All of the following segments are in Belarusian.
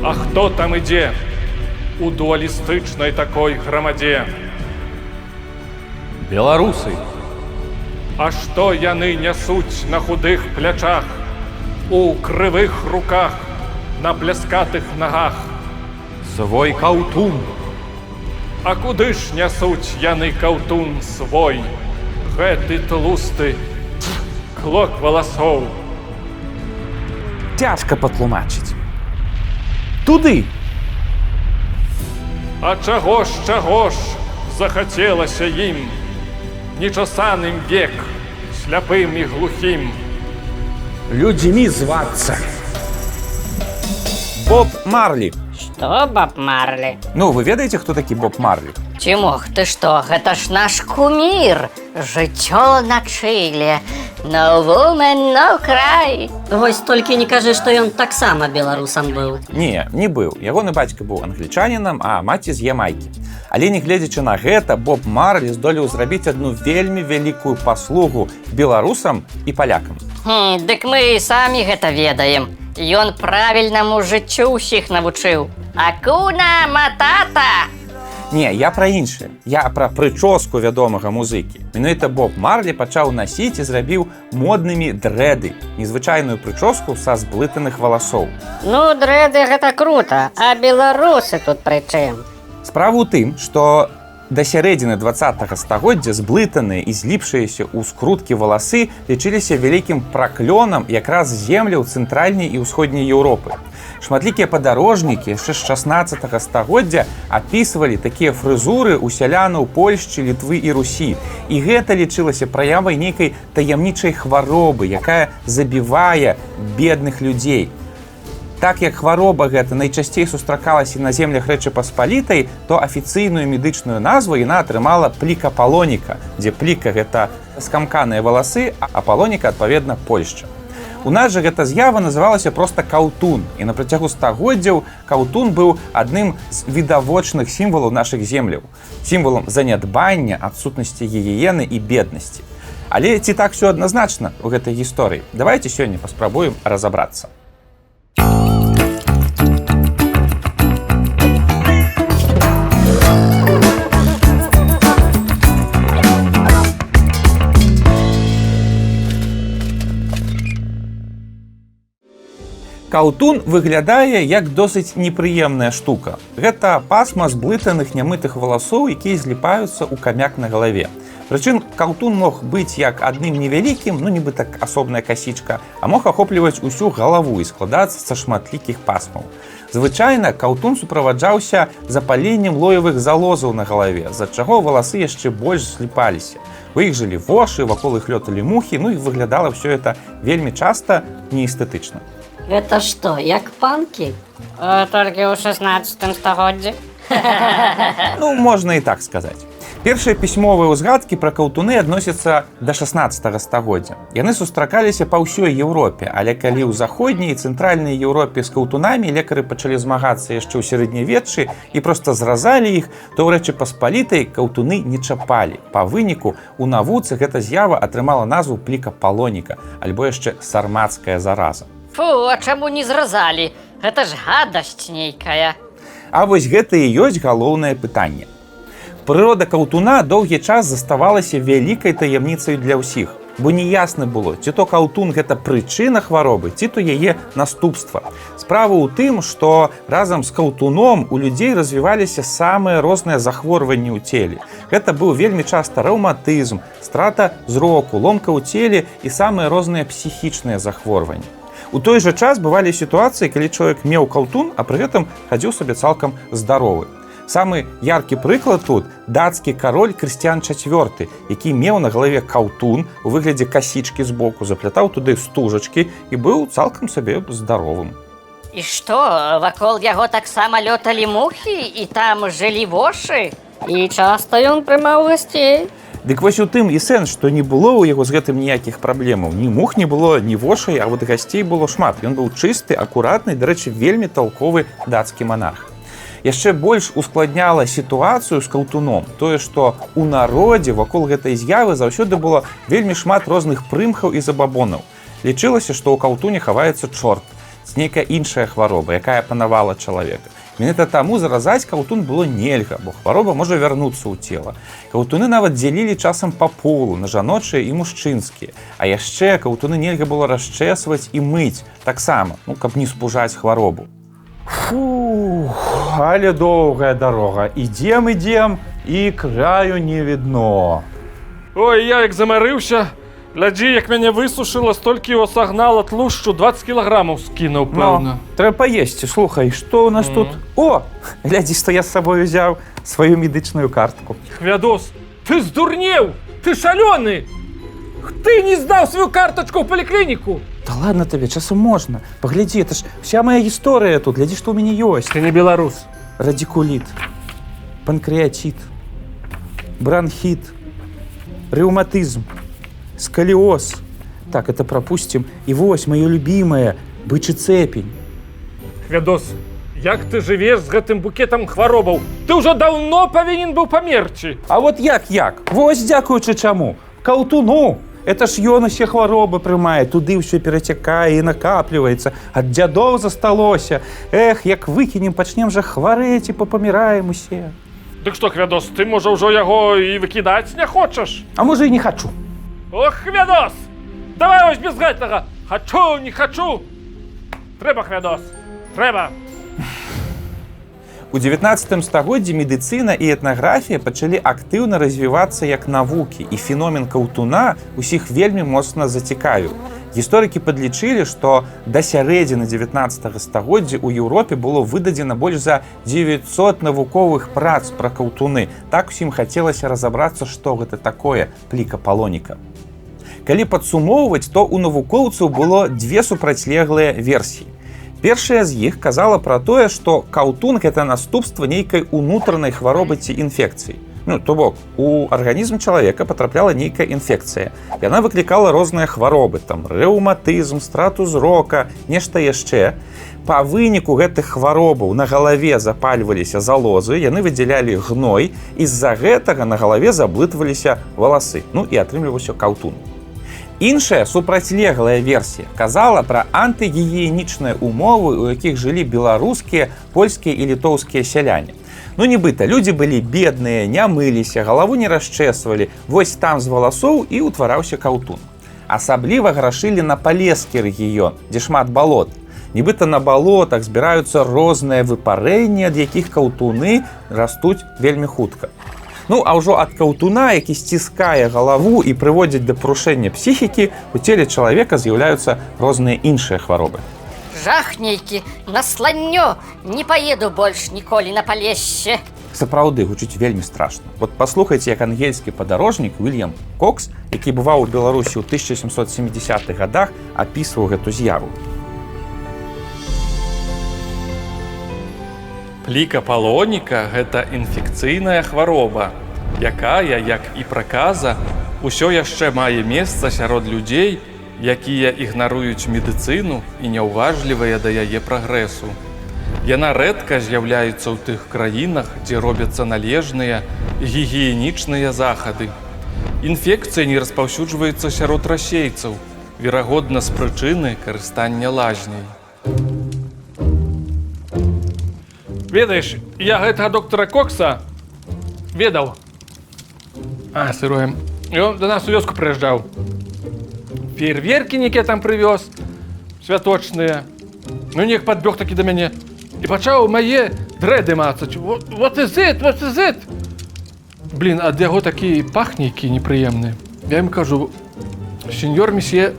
А хто там ідзе у дуалістычнай такой грамадзе? Беларусы. А што яны нясуць на худых плячах, у крывых руках, на пляскатых нагах? Свой каўтун. А куды ж нясуць яны каўтун свой, гэты тлусты клок валасоў? Цяжка патлумачыць. Туды. А чаго ж захацелася ім, нечасаным век, сляпым і глухім? Людзьмі звацца. Боб Марлі. Што, Боб Марлі? Ну, вы ведаеце, хто такі Боб Марлі? Ці мог ты што, гэта ж наш кумір. Жыццё на Чылі, no woman, no cry. Вось толькі не кажы, што ён таксама беларусам быў. Не быў. Ягоны бацька быў англічанінам, а маці з Ямайкі. Але нягледзячы на гэта, Боб Марлі здолеў зрабіць адну вельмі вялікую паслугу беларусам і палякам. Дык мы самі гэта ведаем. Ён правільнаму жыццю ўсіх навучыў. Акуна матата! Не, я пра іншае. Я пра прычоску вядомага музыкі. Менавіта Боб Марлі пачаў насіць і зрабіў моднымі дрэды, незвычайную прычоску са зблытаных валасоў. Ну, дрэды гэта крута, а беларусы тут пры чым? Справа ў тым, што да сярэдзіны 20-го стагоддзя зблытаныя і зліпшыеся ў скруткі валасы лічыліся вялікім праклёнам якраз земляў цэнтральнай і ўсходняй Еўропы. Шматлікія падарожнікі яшчэ з 16-го стагоддзя апісвалі такія фрызуры ў сялянаў Польшчы, Літвы і Русі. І гэта лічылася праявай нейкай таямнічай хваробы, якая забівае бедных людзей. Так як хвароба гэта найчасцей сустракалася на землях Рэчы Паспалітай, то афіцыйную медычную назву яна атрымала плікапалоніка, дзе пліка гэта скамканыя валасы, а палоніка, адпаведна, Польшча. У нас жа гэта з'ява называлася проста каўтун, і на працягу стагоддзяў каўтун быў адным з відавочных сімвалаў нашых земляў, сімвалам занядбання, адсутнасці гігіены і беднасці. Але ці так усё адназначна ў гэтай гісторыі? Давайце сёння паспрабуем разабрацца. Каўтун выглядае як досыць непрыемная штука. Гэта пасма зблытаных нямытых валасоў, якія зліпаюцца ў камяк на галаве. Прычым каўтун мог быць як адным невялікім, ну нібы так асобная касічка, а мог ахопліваць усю галаву і складацца са шматлікіх пасмаў. Звычайна каўтун суправаджаўся запаленнем лоевых залозаў на галаве, з-за чаго валасы яшчэ больш зліпаліся. У іх жылі вошы, вакол іх лёталі мухі, ну і выглядала ўсё гэта вельмі часта неэстэтычна. Гэта што, як панкі? Толькі ў 16 стагоддзі. Ну, можна і так сказаць. Першыя пісьмовыя ўзгадкі пра каўтуны адносяцца да 16 стагоддзя. Яны сустракаліся па ўсёй Еўропе, але калі ў заходняй і цэнтральнай Еўропе з каўтунамі лекары пачалі змагацца яшчэ ў сярэднявеччы і проста зразалі іх, то ў Рэчы Паспалітай каўтуны не чапалі. Па выніку, у навуцы гэта з'ява атрымала назву плікапалоніка, альбо яшчэ сармацкая зараза. Фу, а чаму не зразалі? Гэта ж гадасць нейкая. А вось гэта і ёсць галоўнае пытанне. Прырода каўтуна доўгі час заставалася вялікай таямніцай для ўсіх, бо неясна было, ці то каўтун гэта прычына хваробы, ці то яе наступства. Справа ў тым, што разам з каўтуном у людзей развіваліся самыя розныя захворванні ў целе. Гэта быў вельмі часта рэўматызм, страта зроку, ломка ў целе і самыя розныя псіхічныя захворванні. У той жа час бывалі сітуацыі, калі чалавек меў каўтун, а пры гэтым хадзіў сабе цалкам здаровы. Самы яркі прыклад тут дацкі кароль Крысціян IV, які меў на галаве каўтун у выглядзе касічкі збоку, заплятаў туды стужачкі і быў цалкам сабе здаровым. І што, вакол яго таксама лёталі мухі і там жылі вошы? І часта ён прымаў гасцей. Дык вось у тым і сэнс, што не было ў яго з гэтым ніякіх праблемаў. Ні мух не было, ні вошай, а вот гасцей было шмат. Ён быў чысты, акуратны, дарэчы, вельмі талковы дацкі манарх. Яшчэ больш ускладняла сітуацыю з каўтуном тое, што ў народзе вакол гэтай з'явы заўсёды было вельмі шмат розных прымхаў і забабонаў. Лічылася, што ў каўтуне хаваецца чорт. ці нейкая іншая хвароба, якая панавала чалавека. Менавіта таму заразаць каўтун было нельга, бо хвароба можа вярнуцца ў цела. Каўтуны нават дзялілі часам па полу на жаночыя і мужчынскія. А яшчэ каўтуны нельга было расчэсваць і мыць таксама, каб не спужаць хваробу. Фух, але доўгая дарога. Ідзем, і краю не відно. Ой, я як замарыўся. Глядзі, як мяне высушыла, столькі его сагнала тлушчу, 20 кілаграмаў скінуў, пэўна. Трэба паесці, слухай, што ў нас тут? О, глядзі, што я з сабой узяў сваю медычную картку. Хвядос, ты здурнеў! Ты шалёны! Ты не здаў сваю картачку ў паліклініку! Да ладно табе, часам можна. Паглядзі, это ж вся моя гісторыя тут, глядзі, што ў мяне ёсць. Ты не беларус. Радикулит, панкреатит, бронхит, ревматизм, сколиоз. Так, это пропустим. И вось, моё любимое, бычий цепень. Хвядос, як ты жывеш з гэтым букетам хваробаў? Ты ўжо даўно павінен быў памерці. А вот як? Вось дзякуючы чаму? Каўтуну. Это ж ён усе хваробы прымае, туды ўсё перацякае і накапліваецца. Ад дзядоў засталося. Эх, як выкінем, пачнем жа хварэць і папаміраем усе. Дык што, Хвядос, ты, можа, ўжо яго і выкідаць не хочаш? А можа, і не хачу. Ох, Хвядос! Давай вось без гэтага! Хачу, не хачу! Трэба, Хвядос, трэба! У 19 стагоддзі медыцына і этнаграфія пачалі актыўна развівацца як навукі, і феномен каўтуна ўсіх вельмі моцна зацікавіў. Гісторыкі падлічылі, што да сярэдзіны 19 стагоддзя ў Еўропе было выдадзена больш за 900 навуковых прац пра каўтуны. Так усім хацелася разабрацца, што гэта такое плікапалоніка. Калі падсумоўваць, то ў навукоўцаў было две супрацьлеглыя версіі. Першая з іх казала пра тое, што каўтун – гэта наступства нейкай унутранай хваробы ці інфекцыі. То бок, у арганізм чалавека патрапляла нейкая інфекцыя. Яна выклікала розныя хваробы, там рэўматызм, страту зрока, нешта яшчэ. Па выніку гэтых хваробаў на галаве запальваліся залозы, яны выдзялялі гной, і з-за гэтага на галаве заблытваліся валасы. І атрымліваўся каўтун. Іншая супрацьлеглая версія казала пра антыгігіенічныя умовы, у якіх жылі беларускія, польскія і літоўскія сяляне. Нібыта, людзі былі бедныя, не мыліся, галаву не расчэсвалі, вось там з валасоў і ўтвараўся каўтун. Асабліва грашылі на палескі рэгіён, дзе шмат балот. Нібыта на балотах збіраюцца розныя выпарэнні, ад якіх каўтуны растуць вельмі хутка. А ўжо ад каўтуна, які сціскае галаву і прыводзіць да парушэння псіхікі, у целе чалавека з'яўляюцца розныя іншыя хваробы. Жах нейкі, насланнё, не паеду больш ніколі на палешще. Сапраўды, гучыць вельмі страшна. Паслухайце, як ангельскі падарожнік Уільям Кокс, які бываў у Беларусі ў 1770-х гадах, апісваў гэту з'яву. Плікапалоніка – гэта інфекцыйная хвароба, якая, як і праказа, усё яшчэ мае месца сярод людзей, якія ігнаруюць медыцыну і няўважлівыя да яе прагрэсу. Яна рэдка з'яўляецца ў тых краінах, дзе робяцца належныя гігіенічныя захады. Інфекцыя не распаўсюджваецца сярод расейцаў, верагодна з прычыны карыстання лазняй. Ведаеш, я гэтага доктара Кокса ведаў. Сыроем. Ён да нас у вёску прыязджаў. Феерверкі нейкія там прывёз, святочныя. Неяк падбег такі да мяне і пачаў мае дрэды мацаць. What is it? Блін, ад яго такі пах нейкі непрыемны. Я ім кажу: сеньор, месье,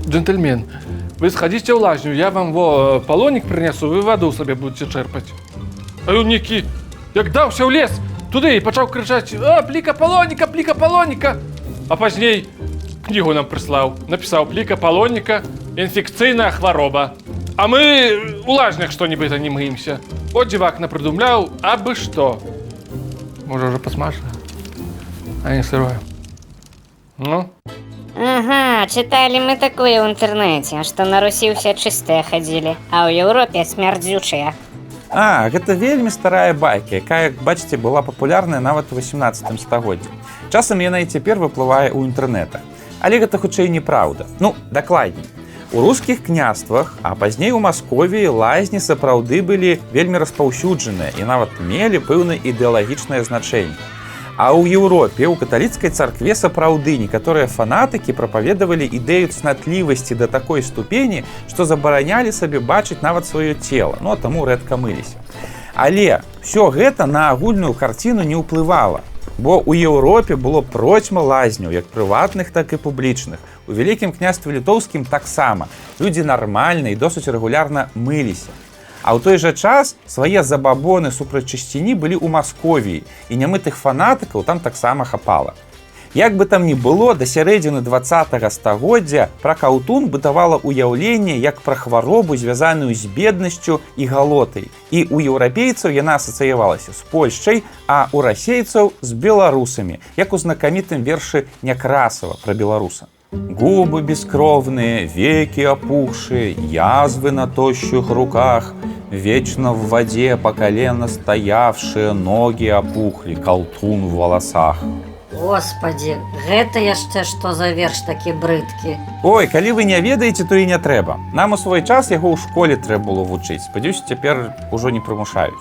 джентльмен, вы схадзіце ў лазню, я вам палонік прынясу, вы ваду сабе будзеце чэрпаць. А ён нейкі, як даўся ў лес, туды і пачаў крычаць: плікапалоніка! А пазней кнігу нам прыслаў, напісаў: плікапалоніка, інфекцыйная хвароба. А мы у лазнях што-нібыта не мыемся. От дзівак напрыдумляў, абы што. Можа, ўжо пасмажана? А не сырое. Ага, читали мы такое в интернете, что на Руси все чистые ходили, а ў Еўропе смярдзючыя. Гэта вельмі старая байка, якая, як бачыце, была папулярная нават у 18 стагоддзі. Часам яна і цяпер выплывае ў інтэрнэтах. Але гэта хутчэй неправда. Дакладней. У рускіх княствах, а пазней у Масковіі лазні сапраўды былі вельмі распаўсюджаныя і нават мелі пэўнае ідэалагічнае значэнне. А ў Еўропе, у каталіцкай царкве сапраўды некаторыя фанатыкі прапаведавалі ідэю цнатлівасці да такой ступені, што забаранялі сабе бачыць нават сваё цела, а таму рэдка мыліся. Але ўсё гэта на агульную карціну не ўплывала, бо ў Еўропе было процьма лазняў, як прыватных, так і публічных. У Вялікім княстве літоўскім таксама людзі нармальна і досыць рэгулярна мыліся. А ў той жа час свае забабоны супраць чысціні былі ў Масковіі, і нямытых фанатыкаў там таксама хапала. Як бы там ні было, да сярэдзіны 20-го стагоддзя пра каўтун бытавала ўяўленне як пра хваробу, звязаную з беднасцю і галотай. І ў еўрапейцаў яна асацыявалася з Польшчай, а ў расейцаў з беларусамі, як у знакамітым вершы Някрасава пра беларуса. Губы бескровные, веки опухшие, язвы на тощих руках, вечно в воде по колено стоявшие, ноги опухли, колтун в волосах. Господи, гэта яшчэ што за верш такі брыдкі. Ой, калі вы не ведаеце, то і не трэба. Нам у свой час яго ў школе трэба было вучыць. Спадзяюся, цяпер ужо не прымушаюць.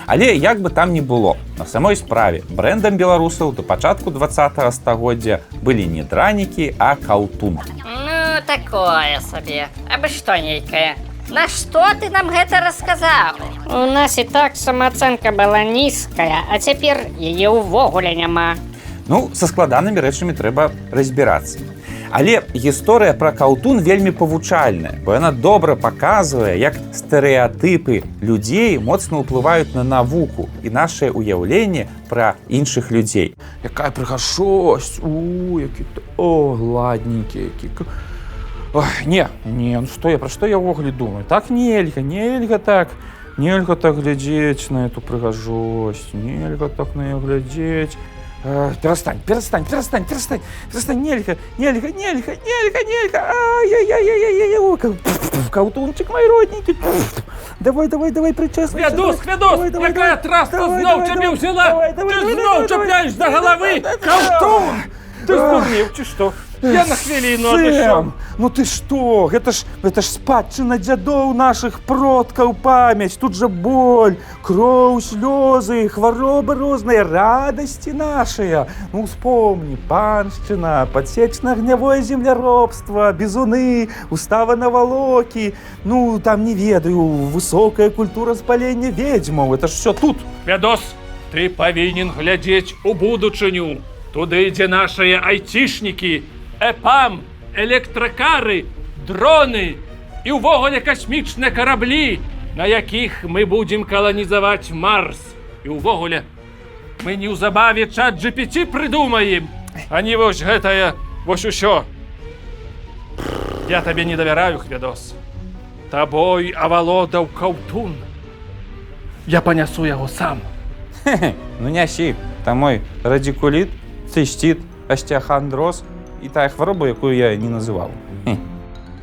Але як бы там ні было, на самой справе брэндам беларусаў да пачатку 20-го стагоддзя былі не дранікі, а каўтун. Ну, такое сабе. Абы што нейкае. На што ты нам гэта расказаў? У нас і так самаацэнка была нізкая, а цяпер яе ўвогуле няма. Ну, са складанымі рэчамі трэба разбірацца. Але гісторыя пра каўтун вельмі павучальная, бо яна добра паказвае, як стэрэатыпы людзей моцна ўплываюць на навуку і нашае ўяўленне пра іншых людзей. Якая прыгажосць, ладненькі, які... Ой, не, ну што пра што я ўвогуле думаю? Так нельга так глядзець на эту прыгажосць, нельга так на яе глядзець. Перестань, нельга, ай-яй-яй-яй-яй, каўтунчик мой родненький, давай, причесывайся. Хвядос, якая траста зноў цябе ўзяла, ты зноў чапляеш за головы, каўтун! Ты здурнеў, ці што? Я на хвіліну адышоў. Ну ты што? Гэта ж спадчына дзядоў нашых продкаў памяць. Тут жа боль, кроў, слёзы, хваробы розныя, радасці нашыя. Ну успомні, паншчына, падсечна-агнявое земляробства, бізуны, устава на валокі. Ну там не ведаю, высокая культура спалення ведзьмаў. Это ж всё тут. Хвядос, ты павінен глядзець у будучыню. Туды, дзе нашыя айцішнікі, ЭПАМ, электракары, дроны і ўвогуле касмічныя караблі, на якіх мы будзем каланізаваць Марс. І ўвогуле мы неўзабаве чат GPT прыдумаем, а не вось гэтае, вось усё. Я табе не давяраю, Хвядос. Табой авалодаў каўтун. Я панясу яго сам. Ну нясі, там мой радикулит, цыстит, остеохондроз і тая хвароба, якую я не называў.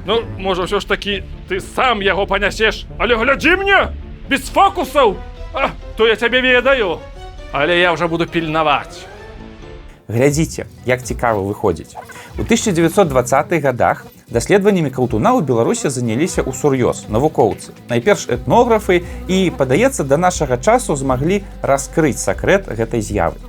Ну, можа, ўсё ж такі ты сам яго панясеш, але глядзі мне, без фокусаў, то я цябе ведаю, але я ўжо буду пільнаваць. Глядзіце, як цікава выходзіць. У 1920-х годах даследаваннямі каўтуна ў Беларусі заняліся ўсур'ёз навукоўцы. Найперш этнографы і, падаецца, да нашага часу змаглі раскрыць сакрэт гэтай з'явы.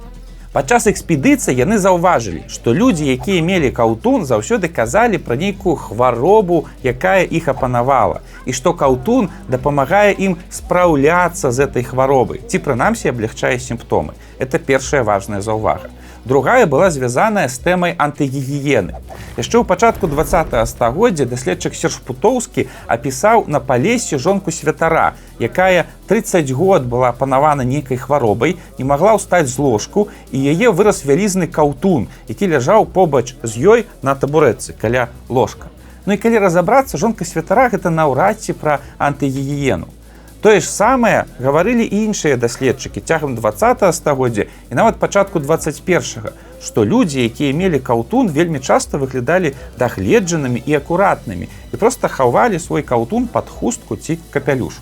Падчас экспедыцыі яны заўважылі, што людзі, якія мелі каўтун, заўсёды казалі пра нейкую хваробу, якая іх апанавала, і што каўтун дапамагае ім спраўляцца з этой хваробай, ці прынамсі аблягчае сімптомы. Это першая важная заўвага. Другая была звязаная з тэмай антыгігіены. Яшчэ ў пачатку 20-го стагоддзя даследчык Серж Путоўскі апісаў на Палесе жонку святара, якая 30 год была апанавана нейкай хваробай, не магла ўстаць з ложку, і яе вырас вялізны каўтун, які ляжаў побач з ёй на табурэтцы каля ложка. Ну і калі разабрацца, жонка святара гэта наўрад ці пра антыгігіену. Тое ж самае гаварылі і іншыя даследчыкі цягам 20-го стагоддзя і нават пачатку 21-го, што людзі, якія мелі каўтун, вельмі часта выглядалі дагледжанымі і акуратнымі і проста хавалі свой каўтун пад хустку ці капялюшу.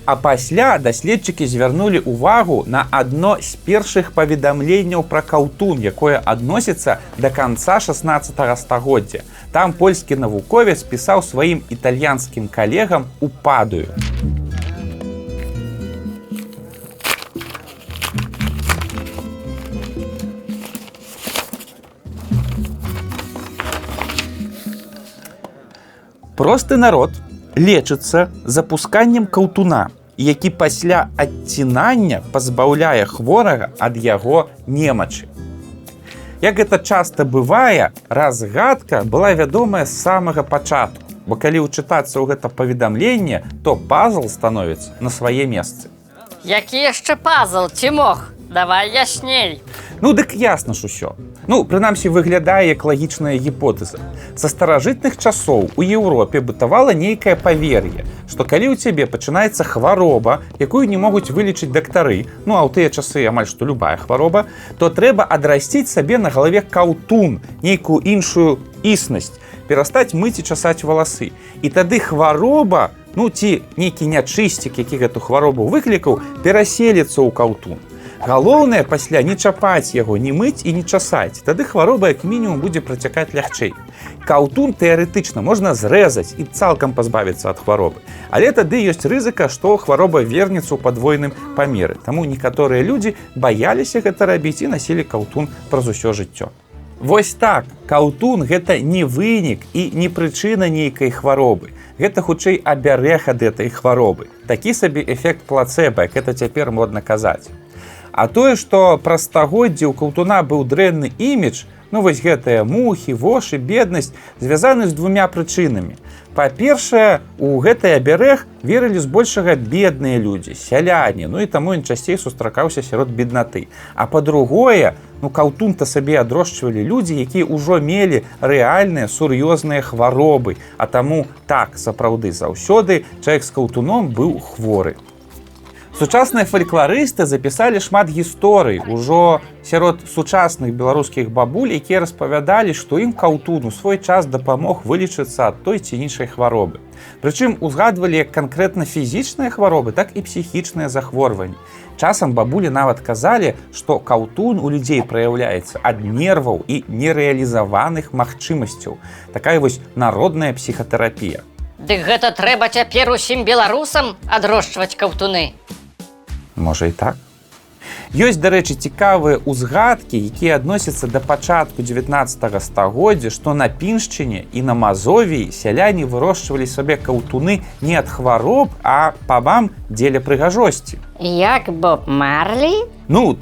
А пасля даследчыкі звярнулі ўвагу на адно з першых паведамленняў пра каўтун, якое адносіцца да канца 16 стагоддзя. Там польскі навуковец пісаў сваім італьянскім калегам у Падую. Просты народ лечыцца запусканнем каўтуна, які пасля адцінання пазбаўляе хворага ад яго немачы. Як гэта часта бывае, разгадка была вядомая з самага пачатку, бо калі ўчытацца ў гэта паведамленне, то пазл становіцца на свае месцы. Які яшчэ пазл, ці мог? Давай ясней. Ну, дык ясна ж усё. Прынамсі, выглядае як лагічная гіпотэза. Са старажытных часоў у Еўропе бытавала нейкае павер'е, што калі ў цябе пачынаецца хвароба, якую не могуць вылечыць дактары, а ў тыя часы амаль што любая хвароба, то трэба адрасціць сабе на галаве каўтун, нейкую іншую існасць, перастаць мыць і часаць валасы. І тады хвароба, ці нейкі нячысцік, які гэту хваробу выклікаў, пераселіцца ў каўтун. Галоўнае пасля не чапаць яго, не мыць і не часаць. Тады хвароба як мінімум будзе працякаць лягчэй. Каўтун тэарэтычна можна зрэзаць і цалкам пазбавіцца ад хваробы. Але тады ёсць рызыка, што хвароба вернецца ў падвойным памеры. Таму некаторыя людзі баяліся гэта рабіць і насілі каўтун праз усё жыццё. Вось так, каўтун гэта не вынік і не прычына нейкай хваробы. Гэта хутчэй абярэг ад гэтай хваробы. Такі сабе эфект плацэба, як гэта цяпер модна казаць. А тое, што праз стагоддзі ў каўтуна быў дрэнны імідж, вось гэтыя мухі, вошы, беднасць, звязаны з двумя прычынамі. Па-першае, у гэты абярэг верылі збольшага бедныя людзі, сяляне, і таму ён часцей сустракаўся сярод беднаты. А па-другое, каўтун-то сабе адрошчвалі людзі, якія ўжо мелі рэальныя сур'ёзныя хваробы, а таму так, сапраўды, заўсёды чалавек з каўтуном быў хворы. Сучасныя фалькларысты запісалі шмат гісторый ужо сярод сучасных беларускіх бабуль, якія распавядалі, што ім каўтун у свой час дапамог вылечыцца ад той ці іншай хваробы. Прычым узгадвалі як канкрэтна фізічныя хваробы, так і псіхічныя захворванні. Часам бабулі нават казалі, што каўтун у людзей праяўляецца ад нерваў і нерэалізаваных магчымасцяў. Такая вось народная псіхатэрапія. Дык гэта трэба цяпер усім беларусам адрошчваць каўтуны. Можа і так. Ёсць, дарэчы, цікавыя ўзгадкі, якія адносяцца да пачатку 19 стагоддзя, што на Піншчыне і на Мазовіі сяляне вырошчвалі сабе каўтуны не ад хвароб, а па-вам дзеля прыгажосці. Як Боб Марлі?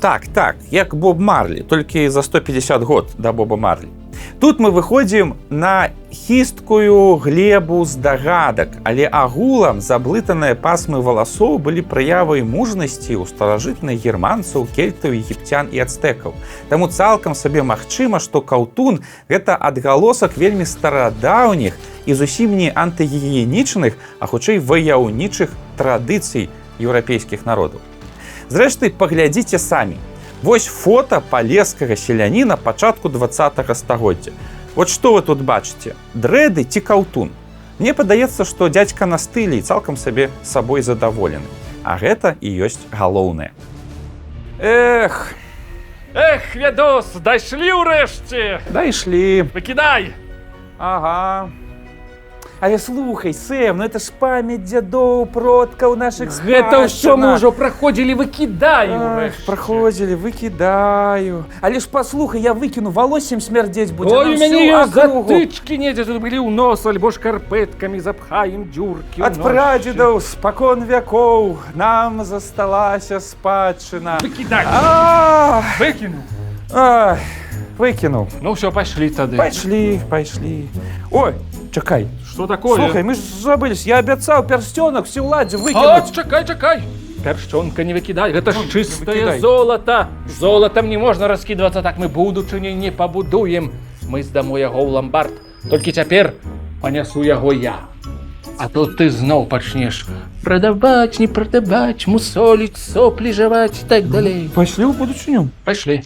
Так, як Боб Марлі, толькі за 150 год да Боба Марлі. Тут мы выходзім на хісткую глебу здагадак, але агулам заблытаныя пасмы валасоў былі праявай мужнасці ў старажытных германцаў, кельтаў, егіпцян і ацтэкаў. Таму цалкам сабе магчыма, што каўтун – гэта адгалосак вельмі старадаўніх і зусім не антыгігіенічных, а хутчэй ваяўнічых традыцый еўрапейскіх народаў. Зрэшты, паглядзіце самі. Вось фота палескага селяніна пачатку 20 стагоддзя. Вот што вы тут бачыце? Дрэды ці каўтун? Мне падаецца, што дзядзька на стылі і цалкам сабе сабой задаволены. А гэта і ёсць галоўнае. Эх, вядос, дайшлі ўрэшце! Дайшлі. Выкідай! Ага. Але слухай, Сэм, это ж памяць дзядоў, продкаў нашых спадчына. Гэта ўсё мы ўжо праходзілі, выкідаю. Праходзілі, выкідаю. Але ж паслухай, я выкіну, волоссем смярдзець будзе. Ой, у мяне ёсць затычкі недзе тут былі ў нос, альбо шкарпэткамі запхаем дзюркі ў ад прадзедаў спакон вякоў нам засталася спадчына. Выкідай! Выкіну. Выкінуў. Ну ўсё, пайшлі тады. Пайшлі. Ой, чакай. Что такое? Слухай, мы ж забылись, я абяцаў пярсцёнак все ўладзе выкінуць. Чакай. Пярсцёнка не выкідай, гэта ж чыстае выкідай. золата. Золатам не можна раскідвацца так, мы будучыні не пабудуем. Мы здамо яго ў ламбард. Толькі цяпер панясу яго я. А тут ты зноў пачнеш прадаваць, не прадаваць, мусоліць, соплі жаваць і так далей. Пайшлі ў будучыню. Пайшлі.